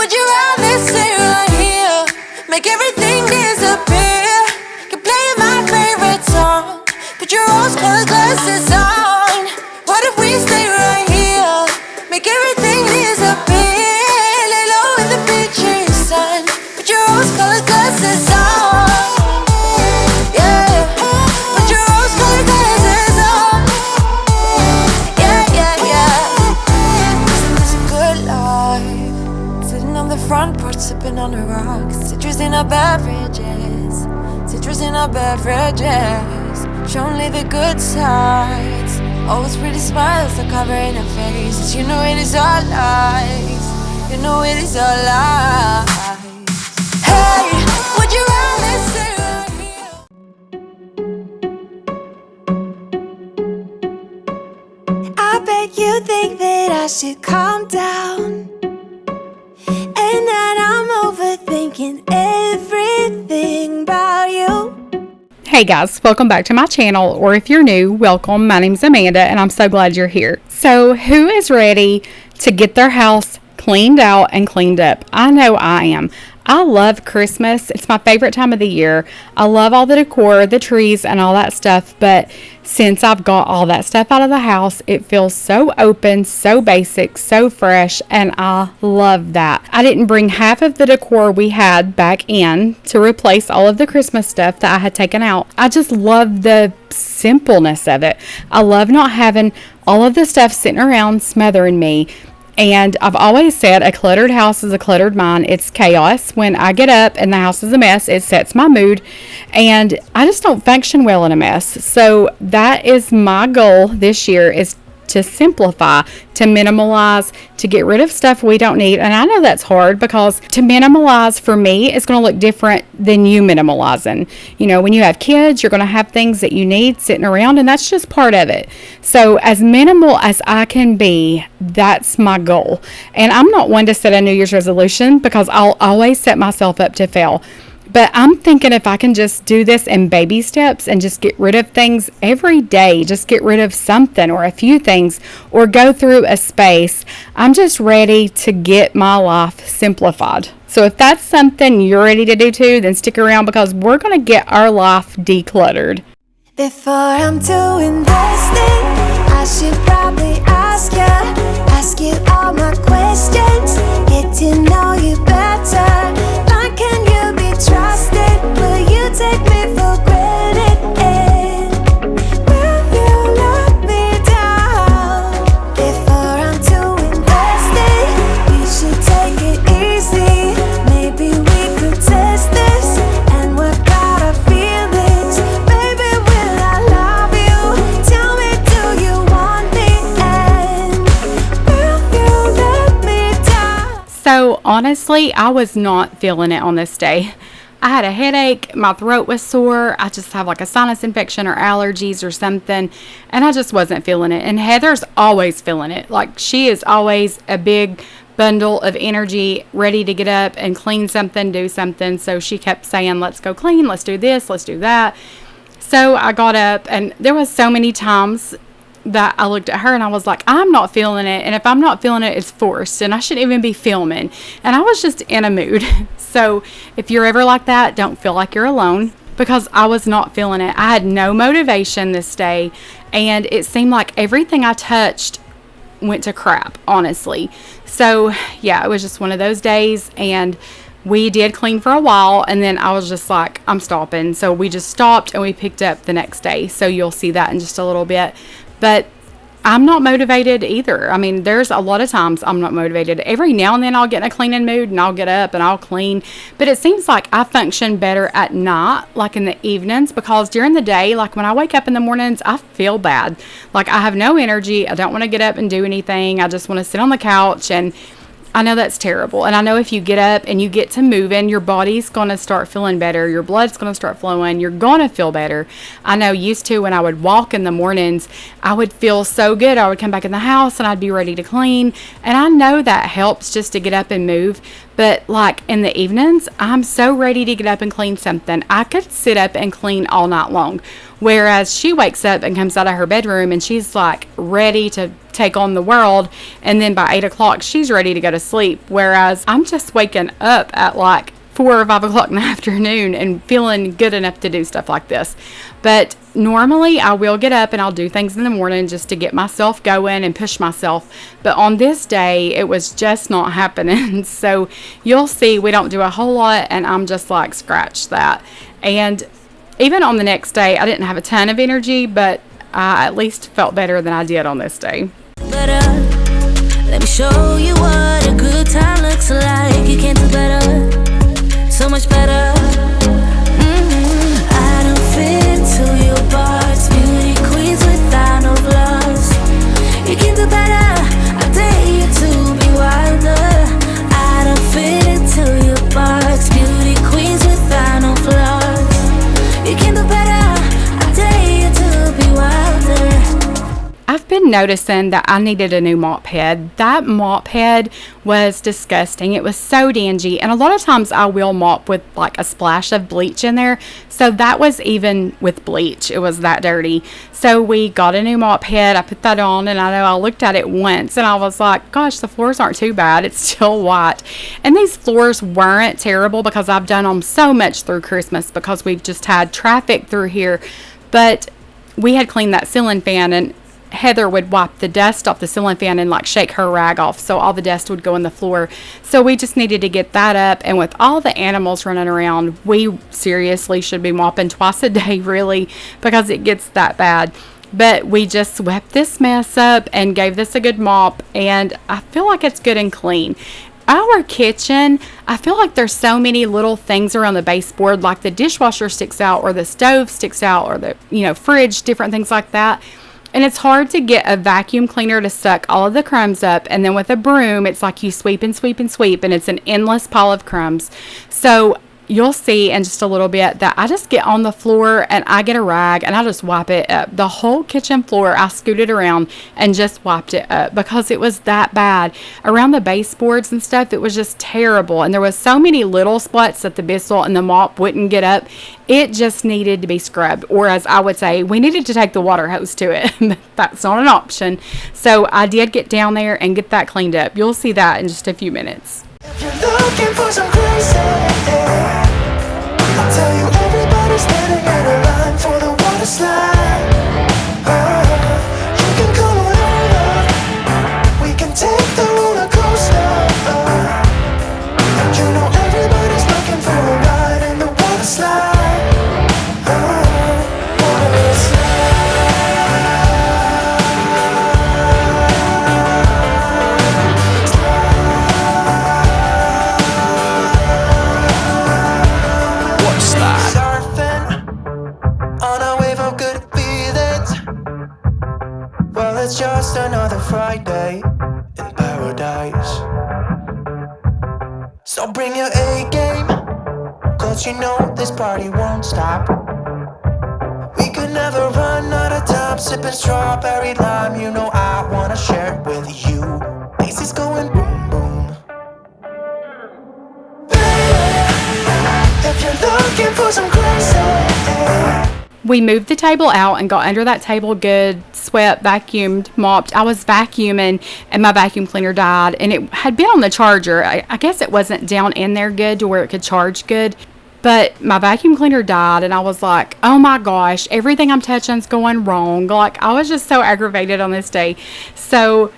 would you rather stay right here? Make everything disappear. Keep playing my favorite song. Put your rose-colored glasses on. What if we stay right here? Make everything disappear. Lay low in the beaches sun. Put your rose-colored glasses on. Yeah. Put your rose-colored glasses on. Yeah. It's a good life. Sitting on the front porch, sipping on the rocks. Citrus in our beverages. Citrus in our beverages. Show only the good sides. Always pretty smiles are covering her faces. You know it is all lies. You know it is all lies. Hey, would you rather stay right here? I bet you think that I should calm down, and that I'm overthinking everything about you. Hey guys, welcome back to my channel, or if you're new, welcome. My name's Amanda and I'm so glad you're here. So who is ready to get their house cleaned out and cleaned up? I know I am. I love Christmas. It's my favorite time of the year. I love all the decor, the trees and all that stuff, but since I've got all that stuff out of the house, it feels so open, so basic, so fresh, and I love that. I didn't bring half of the decor we had back in to replace all of the Christmas stuff that I had taken out. I just love the simpleness of it. I love not having all of the stuff sitting around smothering me. And I've always said a cluttered house is a cluttered mind. It's chaos. When I get up and the house is a mess, it sets my mood. And I just don't function well in a mess. So that is my goal this year, is to simplify, to minimalize, to get rid of stuff we don't need. And I know that's hard, because to minimalize for me is going to look different than you minimalizing. You know, when you have kids, you're going to have things that you need sitting around, and that's just part of it. So as minimal as I can be, that's my goal. And I'm not one to set a New Year's resolution, because I'll always set myself up to fail. But I'm thinking if I can just do this in baby steps and just get rid of things every day, just get rid of something or a few things, or go through a space, I'm just ready to get my life simplified. So if that's something you're ready to do too, then stick around, because we're going to get our life decluttered. Before I'm too invested, I should probably ask you all my questions, get to know you better. Why can you be trusted? Will you take me for granted? Will you let me down? Before I'm too invested, we should take it easy. Maybe we could test this and work out our feelings. Baby, will I love you? Tell me, do you want me? And will you let me down? So honestly, I was not feeling it on this day. I had a headache, my throat was sore, I just have like a sinus infection or allergies or something, and I just wasn't feeling it. And Heather's always feeling it. Like, she is always a big bundle of energy, ready to get up and clean something, do something. So she kept saying, let's go clean, let's do this, let's do that. So I got up, and there was so many times that I looked at her and I was like, I'm not feeling it. And if I'm not feeling it, it's forced, and I shouldn't even be filming. And I was just in a mood. So if you're ever like that, don't feel like you're alone, because I was not feeling it. I had no motivation this day, and it seemed like everything I touched went to crap, honestly. So yeah, it was just one of those days, and we did clean for a while, and then I was just like, I'm stopping. So we just stopped and we picked up the next day. So you'll see that in just a little bit. But I'm not motivated either. I mean, there's a lot of times I'm not motivated. Every now and then I'll get in a cleaning mood and I'll get up and I'll clean. But it seems like I function better at night, like in the evenings, because during the day, like when I wake up in the mornings, I feel bad. Like I have no energy. I don't want to get up and do anything. I just want to sit on the couch, and I know that's terrible. And I know if you get up and you get to moving, your body's going to start feeling better. Your blood's going to start flowing. You're going to feel better. I know used to when I would walk in the mornings, I would feel so good. I would come back in the house and I'd be ready to clean. And I know that helps just to get up and move. But like in the evenings, I'm so ready to get up and clean something. I could sit up and clean all night long. Whereas she wakes up and comes out of her bedroom and she's like ready to take on the world. And then by 8 o'clock, she's ready to go to sleep. Whereas I'm just waking up at like 4 or 5 o'clock in the afternoon and feeling good enough to do stuff like this. But normally I will get up and I'll do things in the morning just to get myself going and push myself. But on this day, it was just not happening. So you'll see we don't do a whole lot, and I'm just like, scratch that. And even on the next day, I didn't have a ton of energy, but I at least felt better than I did on this day. Better. Let me show you what a good time looks like. You can't do better. So much better. I don't fit into your box. Beauty queens without no flaws. You can do better. I dare you to be wilder. I don't fit into your box. Beauty queens without no flaws. You can do better. I dare you to be wilder. I've been noticing that I needed a new mop head. That mop head was disgusting. It was so dingy, and a lot of times I will mop with like a splash of bleach in there. So that was even with bleach. It was that dirty. So we got a new mop head. I put that on, and I know I looked at it once and I was like, gosh, the floors aren't too bad. It's still white. And these floors weren't terrible because I've done them so much through Christmas because we've just had traffic through here. But we had cleaned that ceiling fan, and Heather would wipe the dust off the ceiling fan and like shake her rag off, so all the dust would go in the floor. So we just needed to get that up, and with all the animals running around, we seriously should be mopping twice a day, really, because it gets that bad. But we just swept this mess up and gave this a good mop, and I feel like it's good and clean. Our kitchen, I feel like there's so many little things around the baseboard, like the dishwasher sticks out, or the stove sticks out, or the fridge, different things like that. And it's hard to get a vacuum cleaner to suck all of the crumbs up. And then with a broom, it's like you sweep and sweep and sweep, and it's an endless pile of crumbs. So you'll see in just a little bit that I just get on the floor and I get a rag and I just wipe it up. The whole kitchen floor, I scooted around and just wiped it up because it was that bad. Around the baseboards and stuff, it was just terrible. And there was so many little spots that the Bissell and the mop wouldn't get up. It just needed to be scrubbed, or as I would say, we needed to take the water hose to it. That's not an option. So I did get down there and get that cleaned up. You'll see that in just a few minutes. If you're looking for some crazy, I'll tell you everybody's standing in a line for the water slide. You can come on over, we can take the roller coaster. And you know everybody's looking for a ride in the water slide. Water slide. It's just another Friday in paradise. So bring your A game, cause you know this party won't stop. We could never run out of time, sipping strawberry lime. You know I wanna share it with you. This is going boom boom. Baby, if you're looking for some crazy. We moved the table out and got under that table good, swept, vacuumed, mopped. I was vacuuming and my vacuum cleaner died, and it had been on the charger. I guess it wasn't down in there good to where it could charge good, but my vacuum cleaner died, and I was like, oh my gosh, everything I'm touching is going wrong. Like, I was just so aggravated on this day. So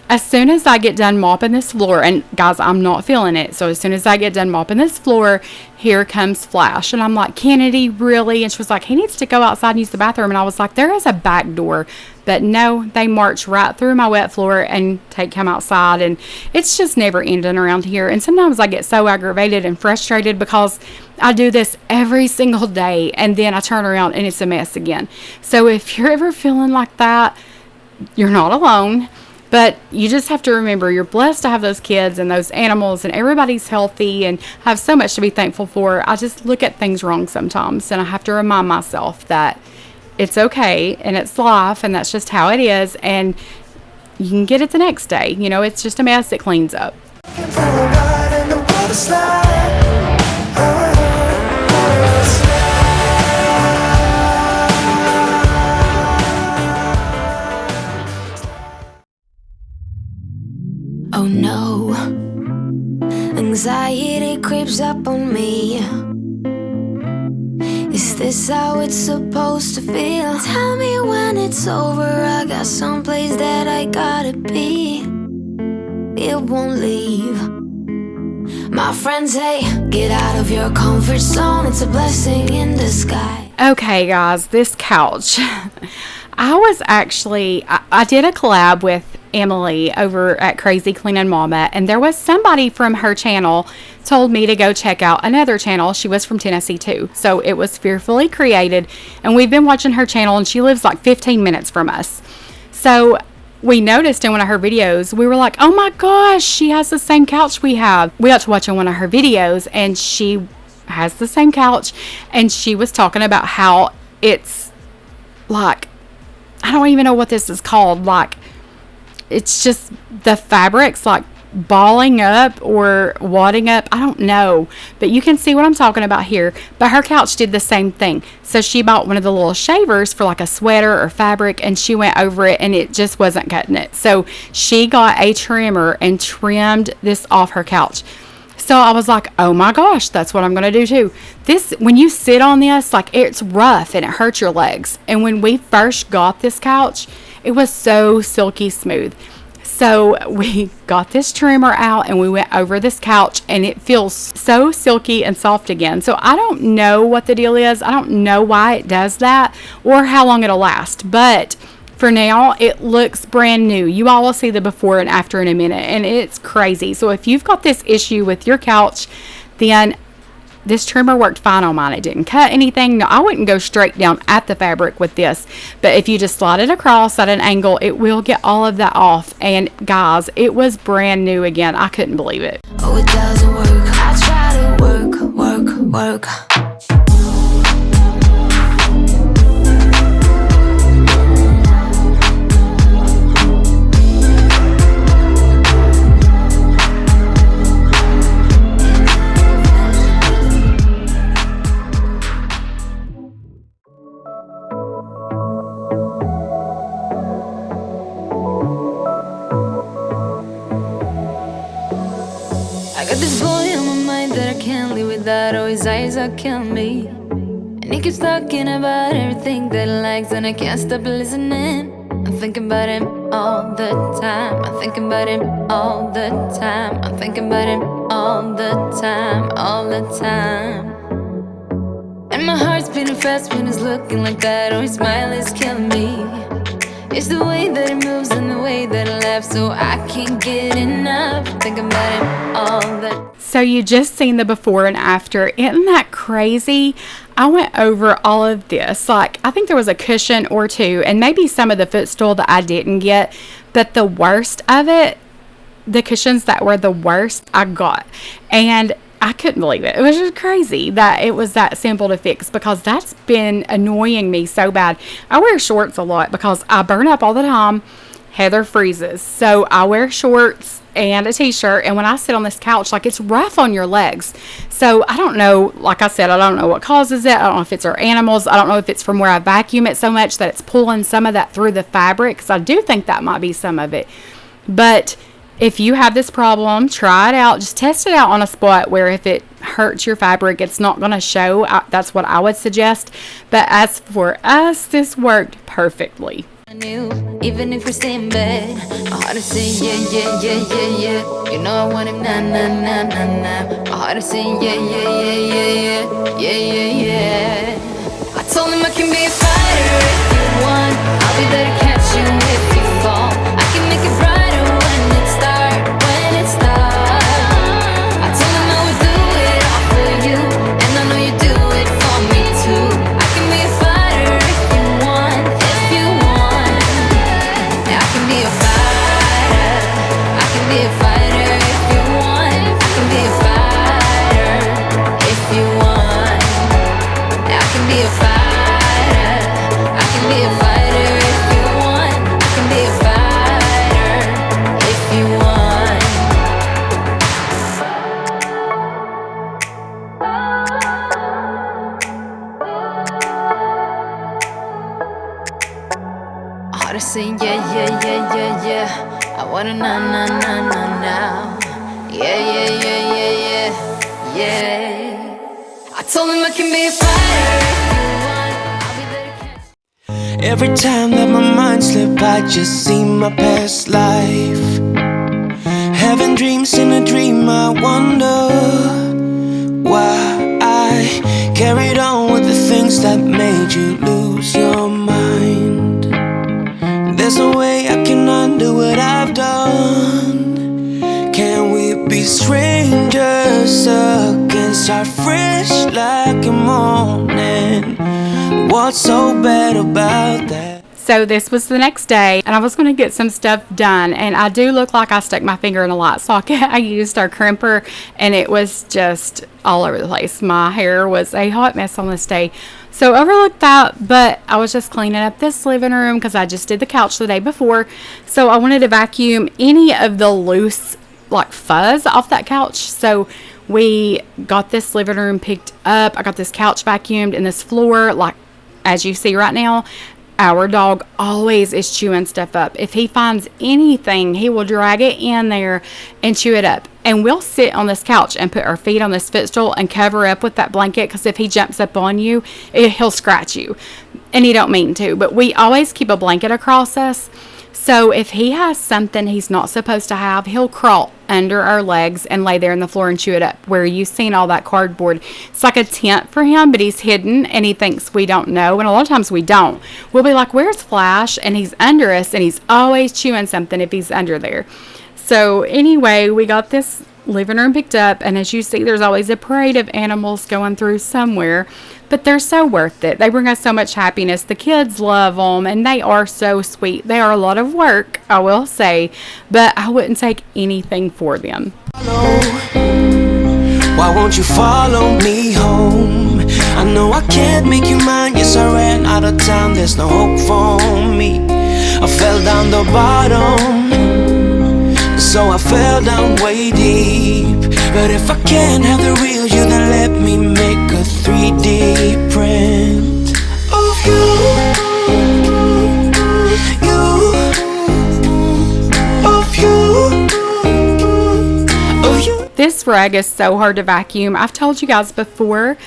as soon as I get done mopping this floor, and guys, I'm not feeling it. So as soon as I get done mopping this floor, here comes Flash. And I'm like, Kennedy, really? And she was like, he needs to go outside and use the bathroom. And I was like, there is a back door. But no, they march right through my wet floor and take him outside. And it's just never ending around here. And sometimes I get so aggravated and frustrated because I do this every single day. And then I turn around and it's a mess again. So if you're ever feeling like that, you're not alone. But you just have to remember, you're blessed to have those kids and those animals, and everybody's healthy and have so much to be thankful for. I just look at things wrong sometimes, and I have to remind myself that it's okay and it's life, and that's just how it is, and you can get it the next day. You know, it's just a mess. It cleans up. For a ride in the slide. Water slide. Oh no, anxiety creeps up on me. Is this how it's supposed to feel? Tell me when it's over, I got someplace that I gotta be. It won't leave. My friends say, get out of your comfort zone, it's a blessing in disguise. Okay, guys, this couch. I did a collab with Emily over at Crazy Cleaning Mama, and there was somebody from her channel told me to go check out another channel. She was from Tennessee too, so it was Fearfully Created, and we've been watching her channel, and she lives like 15 minutes from us. So we noticed in one of her videos, we were like, oh my gosh, she has the same couch we have. We got to watching one of her videos, and she has the same couch, and she was talking about how it's like, I don't even know what this is called, like it's just the fabric's like balling up or wadding up. I don't know, but you can see what I'm talking about here. But her couch did the same thing. So she bought one of the little shavers for like a sweater or fabric, and she went over it and it just wasn't cutting it. So she got a trimmer and trimmed this off her couch. So I was like, oh my gosh, that's what I'm going to do too. This, when you sit on this, like it's rough and it hurts your legs. And when we first got this couch, it was so silky smooth. So we got this trimmer out and we went over this couch, and it feels so silky and soft again. So I don't know what the deal is. I don't know why it does that or how long it'll last. But for now, it looks brand new. You all will see the before and after in a minute, and it's crazy. So if you've got this issue with your couch, then this trimmer worked fine on mine. It didn't cut anything. No, I wouldn't go straight down at the fabric with this, but if you just slide it across at an angle, it will get all of that off. And guys, it was brand new again. I couldn't believe it. Oh, it doesn't work. I try to work. I got this boy on my mind that I can't live without. Oh, his eyes are killing me, and he keeps talking about everything that he likes, and I can't stop listening. I'm thinking about him all the time. I'm thinking about him all the time. I'm thinking about him all the time, all the time. And my heart's beating fast when he's looking like that. Oh, his smile is killing me. It's the way that he moves and the way that he laughs, so I can't get enough. Thinking about him all the. So you just seen the before and after. Isn't that crazy? I went over all of this. Like, I think there was a cushion or two, and maybe some of the footstool that I didn't get. But the worst of it, the cushions that were the worst, I got. And I couldn't believe it. It was just crazy that it was that simple to fix, because that's been annoying me so bad. I wear shorts a lot because I burn up all the time. Heather freezes. So I wear shorts and a t-shirt, and when I sit on this couch, like, it's rough on your legs. So I don't know, like I said, I don't know what causes it. I don't know if it's our animals. I don't know if it's from where I vacuum it so much that it's pulling some of that through the fabric, because I do think that might be some of it. But if you have this problem, try it out. Just test it out on a spot where if it hurts your fabric, it's not going to show. That's what I would suggest. But as for us, this worked perfectly. I knew, even if we stay in bed, my heart is saying yeah. You know I want him nah. My heart is saying yeah. I told him I can be a fighter if you want. I'll be there to catch you if you fall. I can make it brighter when it starts. I told him I would do it all for you, and I know you do it for me too. I can be a fighter if you want. I can be a fighter. I can be a fighter if you want. I can be a fighter if you want. I can be a fighter. I can be a fighter if you want. yeah. I wanna now. Yeah. I told him I can be a fighter if you want. I'll be there to catch. Every time that my mind slip, I just see my past life. Having dreams in a dream, I wonder why I carried on with the things that made you lose your mind. There's no way I can undo what I've done. Can we be strangers again? Start fresh like a morning. What's so bad about that? So this was the next day, and I was going to get some stuff done, and I do look like I stuck my finger in a light socket. I used our crimper, and it was just all over the place. My hair was a hot mess on this day, so overlooked that, but I was just cleaning up this living room because I just did the couch the day before, so I wanted to vacuum any of the loose like fuzz off that couch. So we got this living room picked up. I got this couch vacuumed, and this floor, like as you see right now, our dog always is chewing stuff up. If he finds anything, he will drag it in there and chew it up. And we'll sit on this couch and put our feet on this footstool and cover up with that blanket, because if he jumps up on you, he'll scratch you. And he don't mean to, but we always keep a blanket across us. So if he has something he's not supposed to have, he'll crawl under our legs and lay there on the floor and chew it up. Where you've seen all that cardboard, it's like a tent for him, but he's hidden and he thinks we don't know. And a lot of times we don't. We'll be like, where's Flash? And he's under us, and he's always chewing something if he's under there. So anyway, we got this living room picked up, and as you see, there's always a parade of animals going through somewhere, but they're so worth it. They bring us so much happiness. The kids love them, and they are so sweet. They are a lot of work, I will say, but I wouldn't take anything for them. Why won't you follow me home? I know I can't make you mine. Yes, I ran out of time. There's no hope for me. I fell down the bottom, so I fell down way deep. But if I can't have the real you, then let me make a 3D print of you. This rug is so hard to vacuum. I've told you guys before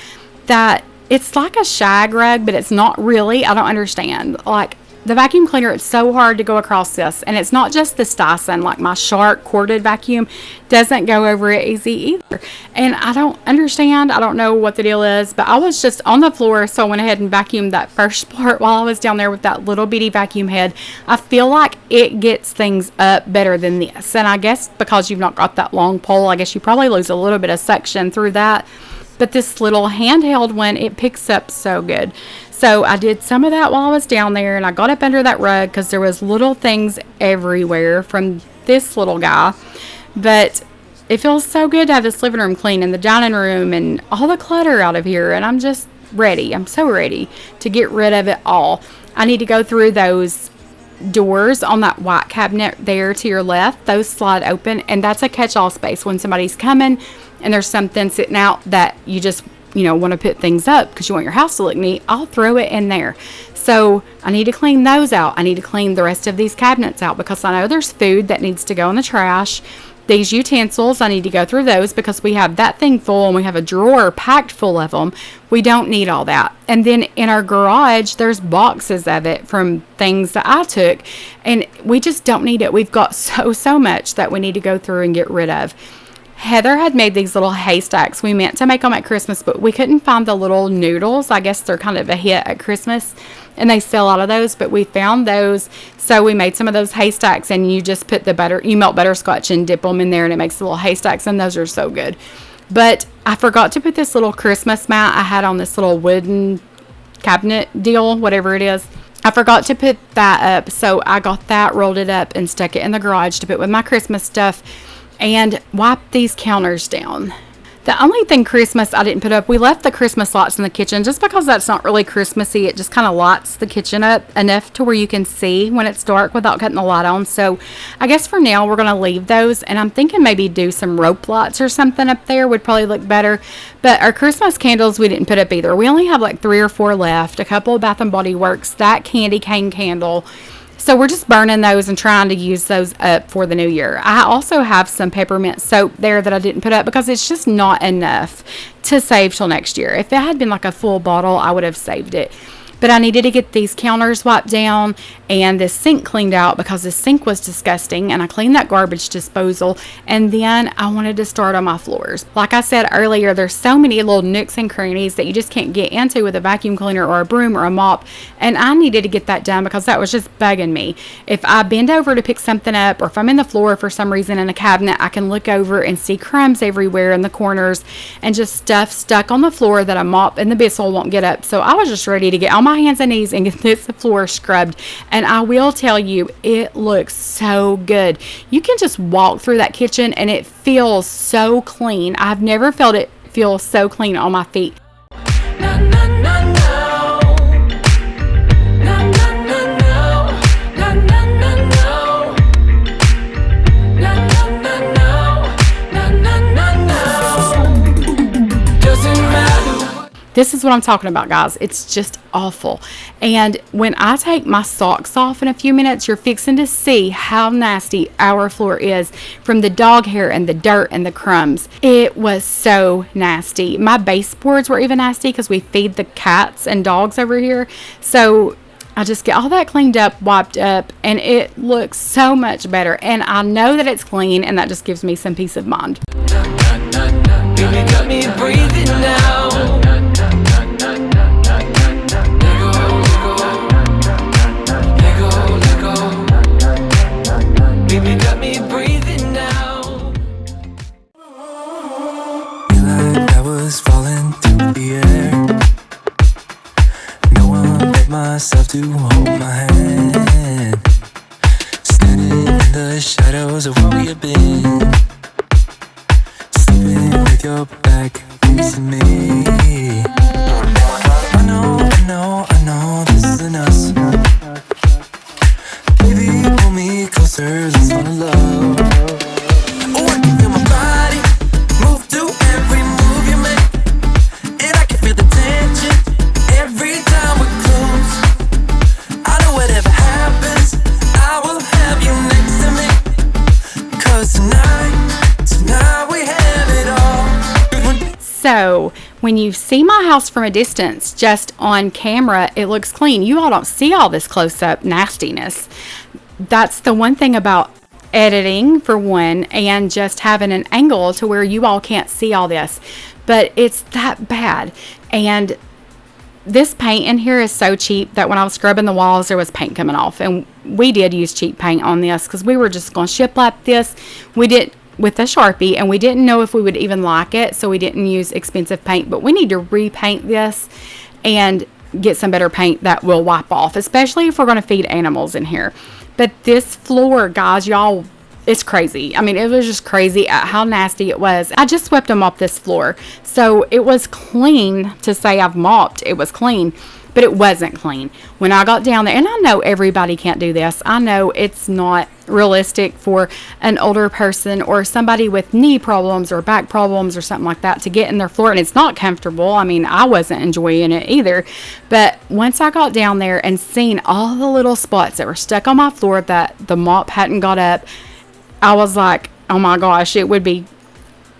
that it's like a shag rug, but it's not really. I don't understand. Like, the vacuum cleaner, it's so hard to go across this. And it's not just this Dyson, like my Shark corded vacuum doesn't go over it easy either. And I don't understand. I don't know what the deal is, but I was just on the floor, so I went ahead and vacuumed that first part while I was down there with that little bitty vacuum head. I feel like it gets things up better than this. And I guess because you've not got that long pole, I guess you probably lose a little bit of suction through that. But this little handheld one, it picks up so good. So I did some of that while I was down there, and I got up under that rug because there was little things everywhere from this little guy. But it feels so good to have this living room clean and the dining room and all the clutter out of here. And I'm just ready. I'm so ready to get rid of it all. I need to go through those doors on that white cabinet there to your left. Those slide open, and that's a catch-all space when somebody's coming and there's something sitting out that you just want to put things up because you want your house to look neat. I'll throw it in there. So I need to clean those out. I need to clean the rest of these cabinets out because I know there's food that needs to go in the trash. These utensils, I need to go through those because we have that thing full and we have a drawer packed full of them. We don't need all that. And then in our garage, there's boxes of it from things that I took, and we just don't need it. We've got so much that we need to go through and get rid of. Heather had made these little haystacks. We meant to make them at Christmas, but we couldn't find the little noodles. I guess they're kind of a hit at Christmas, and they sell out of those, but we found those. So we made some of those haystacks, and you just put you melt butterscotch and dip them in there, and it makes the little haystacks, and those are so good. But I forgot to put this little Christmas mat I had on this little wooden cabinet deal, whatever it is. I forgot to put that up, so I got that, rolled it up, and stuck it in the garage to put with my Christmas stuff. And wipe these counters down. The only thing Christmas I didn't put up, we left the Christmas lights in the kitchen just because that's not really Christmassy. It just kind of lights the kitchen up enough to where you can see when it's dark without cutting the light on. So I guess for now we're going to leave those, and I'm thinking maybe do some rope lights or something up there would probably look better. But our Christmas candles we didn't put up either. We only have like 3 or 4 left. A couple of Bath and Body Works, that candy cane candle. So we're just burning those and trying to use those up for the new year. I also have some peppermint soap there that I didn't put up because it's just not enough to save till next year. If it had been like a full bottle, I would have saved it. But I needed to get these counters wiped down and this sink cleaned out because the sink was disgusting, and I cleaned that garbage disposal, and then I wanted to start on my floors. Like I said earlier, there's so many little nooks and crannies that you just can't get into with a vacuum cleaner or a broom or a mop, and I needed to get that done because that was just bugging me. If I bend over to pick something up, or if I'm in the floor for some reason in a cabinet, I can look over and see crumbs everywhere in the corners and just stuff stuck on the floor that a mop and the Bissell won't get up. So I was just ready to get on my hands and knees and get this floor scrubbed, and I will tell you, it looks so good. You can just walk through that kitchen and it feels so clean. I've never felt it feel so clean on my feet. This is what I'm talking about, guys. It's just awful. And when I take my socks off in a few minutes, you're fixing to see how nasty our floor is from the dog hair and the dirt and the crumbs. It was so nasty. My baseboards were even nasty because we feed the cats and dogs over here. So I just get all that cleaned up, wiped up, and it looks so much better. And I know that it's clean, and that just gives me some peace of mind. Baby got me breathing now. Baby got me breathing now. Feel like I was falling through the air. No one but myself to hold my hand. Standing in the shadows of where we have been. Sleeping with your back facing me. I know this isn't us. Baby, pull me closer, let's fall in love. Oh, I can feel my body move to every move you make, and I can feel the tension every time we're close. I know whatever happens, I will have you next to me. 'Cause tonight we have it all. So when you see my house from a distance, just on camera, it looks clean. You all don't see all this close-up nastiness. That's the one thing about editing, for one, and just having an angle to where you all can't see all this. But it's that bad. And this paint in here is so cheap that when I was scrubbing the walls, there was paint coming off. And we did use cheap paint on this because we were just going to shiplap this. We did with a Sharpie, and we didn't know if we would even like it, so we didn't use expensive paint. But we need to repaint this and get some better paint that will wipe off, especially if we're going to feed animals in here. But this floor, guys, y'all, it's crazy. I mean, it was just crazy at how nasty it was. I just swept and mopped this floor, so it was clean. To say I've mopped, it was clean, but it wasn't clean when I got down there. And I know everybody can't do this. I know it's not realistic for an older person or somebody with knee problems or back problems or something like that to get in their floor, and it's not comfortable. I mean, I wasn't enjoying it either. But once I got down there and seen all the little spots that were stuck on my floor that the mop hadn't got up, I was like, oh my gosh, it would be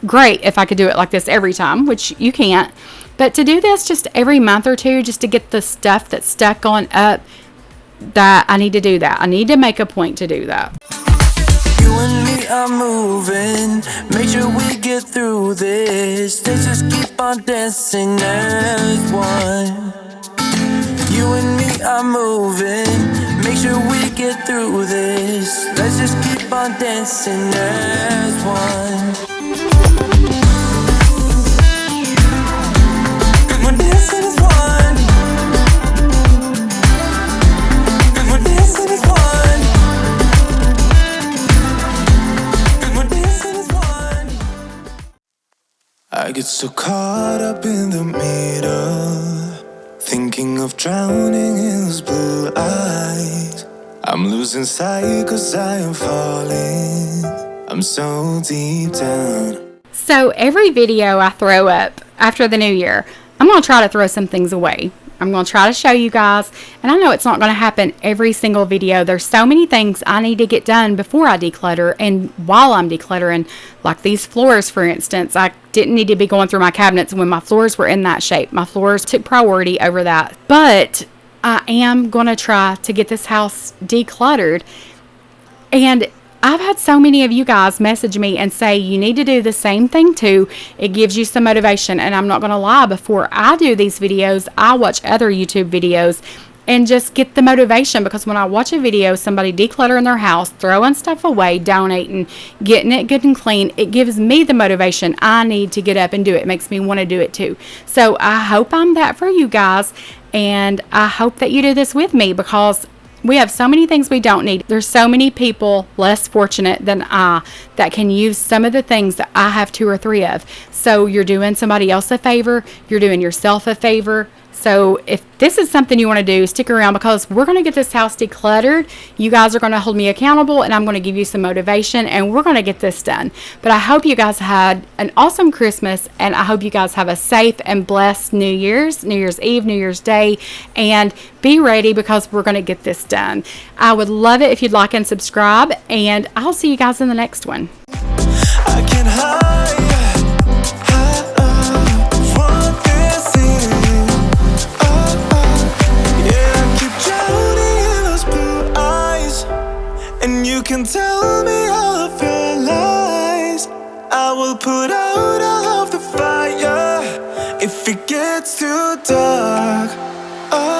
great if I could do it like this every time, which you can't. But to do this just every month or two, just to get the stuff that's stuck on up, that I need to do that. I need to make a point to do that. You and me are moving, make sure we get through this. Let's just keep on dancing as one. You and me are moving, make sure we get through this. Let's just keep on dancing as one. We're dancing as one. We're dancing as one. We're dancing as one. I get so caught up in the middle, thinking of drowning in those blue eyes. I'm losing sight 'cause I am falling. I'm so deep down. So every video I throw up after the new year, I'm going to try to throw some things away. I'm going to try to show you guys, and I know it's not going to happen every single video. There's so many things I need to get done before I declutter and while I'm decluttering, like these floors, for instance. I didn't need to be going through my cabinets when my floors were in that shape. My floors took priority over that. But I am going to try to get this house decluttered. And I've had so many of you guys message me and say you need to do the same thing too. It gives you some motivation. And I'm not going to lie, before I do these videos, I watch other YouTube videos and just get the motivation, because when I watch a video, somebody decluttering their house, throwing stuff away, donating, getting it good and clean, it gives me the motivation I need to get up and do it. It makes me want to do it too. So I hope I'm that for you guys, and I hope that you do this with me, because we have so many things we don't need. There's so many people less fortunate than I that can use some of the things that I have 2 or 3 of. So you're doing somebody else a favor. You're doing yourself a favor. So if this is something you want to do, stick around, because we're going to get this house decluttered. You guys are going to hold me accountable, and I'm going to give you some motivation, and we're going to get this done. But I hope you guys had an awesome Christmas, and I hope you guys have a safe and blessed New Year's Eve, New Year's Day, and be ready, because we're going to get this done. I would love it if you'd like and subscribe, and I'll see you guys in the next one. I can hide what this is. Yeah, I keep drowning in those blue eyes, and you can tell me all of your lies. I will put out all of the fire if it gets too dark. Oh.